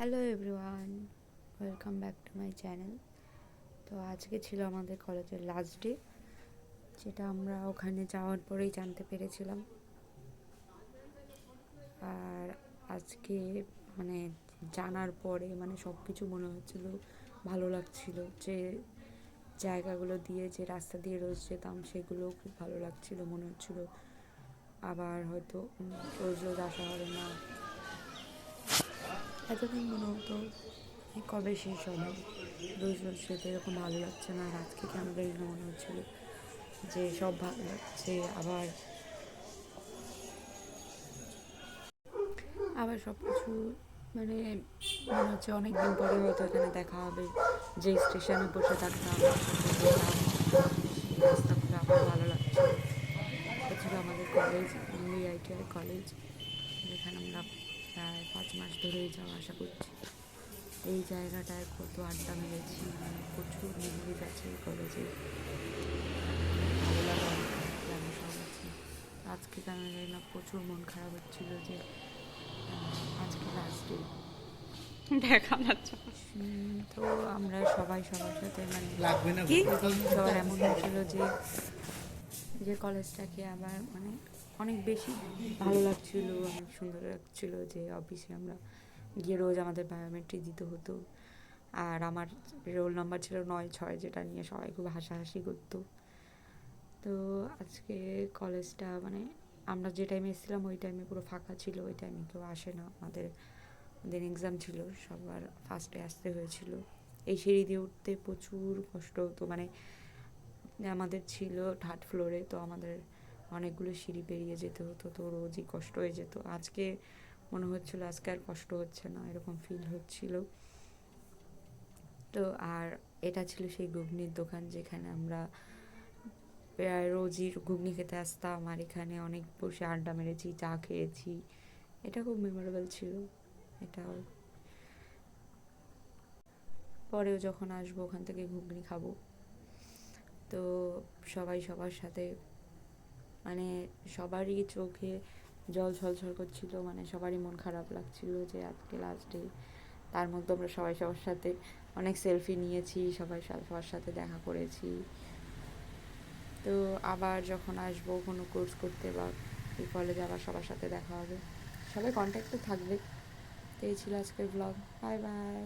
Hello everyone, welcome back to my channel. তো আজকে ছিল আমাদের কলেজের লাস্ট ডে, যেটা আমরা ওখানে যাওয়ার পরেই জানতে পেরেছিলাম। আর আজকে মানে জানার পরে সব কিছু মনে হচ্ছিল, ভালো লাগছিল। যে জায়গাগুলো দিয়ে, যে রাস্তা দিয়ে রোজ যেতাম, সেগুলো খুব ভালো লাগছিল। মনে হচ্ছিল আবার হয়তো রোজ রোজ আসা হবে না। এতদিন মনে হতো কবে শেষ হবে, রোজ রোজ যেতে এরকম ভালো লাগছে না। আর আজকে কেন জানি না মনে হচ্ছিল যে সব ভালো লাগছে। আবার আবার সব কিছু মনে হচ্ছে অনেক দিন পরে হয়তো এখানে দেখা হবে। যে স্টেশনে বসে থাকতাম, একসাথে যেতাম, সেই রাস্তাগুলো আবার ভালো লাগছিল। এটা ছিল আমাদের কলেজ, UEITI কলেজ, যেখানে আমরা প্রায় 5 মাস ধরেই যাওয়া আসা করছি। এই জায়গাটায় কত আড্ডা মেরেছি, প্রচুর মেমোরিজ আছে এই কলেজে। ভালো লাগা, লাগা সব আছে। আজকে কেন জানি না প্রচুর মন খারাপ হচ্ছিল যে আজকে লাস্ট ডে দেখা যাচ্ছে। তো আমরা সবাই সবার সাথে সবার এমন হয়েছিল যে যে কলেজটাকে আবার অনেক বেশি ভালো লাগছিল, অনেক সুন্দর লাগছিল। যে অফিসে আমরা গিয়ে রোজ আমাদের বায়োমেট্রিক দিতে হতো। আর আমার রোল নাম্বার ছিল 9-6, যেটা নিয়ে সবাই খুব হাসাহাসি করতো। তো আজকে কলেজটা আমরা যে টাইমে এসেছিলাম ওই টাইমে পুরো ফাঁকা ছিল। ওই টাইমে কেউ আসে না। আমাদের এক্সাম ছিল, সবার ফার্স্টে আসতে হয়েছিল। এই সিঁড়ি দিয়ে উঠতে প্রচুর কষ্ট হতো। আমাদের ছিল 3rd ফ্লোরে, তো আমাদের অনেকগুলো সিঁড়ি পেরিয়ে যেতে হতো, তো রোজই কষ্ট হয়ে যেত। আজকে মনে হচ্ছিল আজকে আর কষ্ট হচ্ছে না, এরকম ফিল হচ্ছিল। তো আর এটা ছিল সেই ঘুগনির দোকান, যেখানে আমরা প্রায় রোজই ঘুগনি খেতে আসতাম। আর এখানে অনেক বসে আড্ডা মেরেছি, চা খেয়েছি। এটা খুব মেমোরেবল ছিল। এটাও পরেও যখন আসবো ওখান থেকে ঘুগনি খাবো। তো সবাই সবার সাথে সবারই চোখে জল ছলছল করছিল, সবারই মন খারাপ লাগছিল যে আজকে লাস্ট ডে। তার মধ্যে আমরা সবাই সবার সাথে অনেক সেলফি নিয়েছি, সবাই সবার সাথে দেখা করেছি। তো আবার যখন আসবো কোনো কোর্স করতে বা এই কলেজে, আবার সবার সাথে দেখা হবে। সবাই কন্ট্যাক্টে থাকবে। তো এই ছিল আজকের ব্লগ। Bye bye.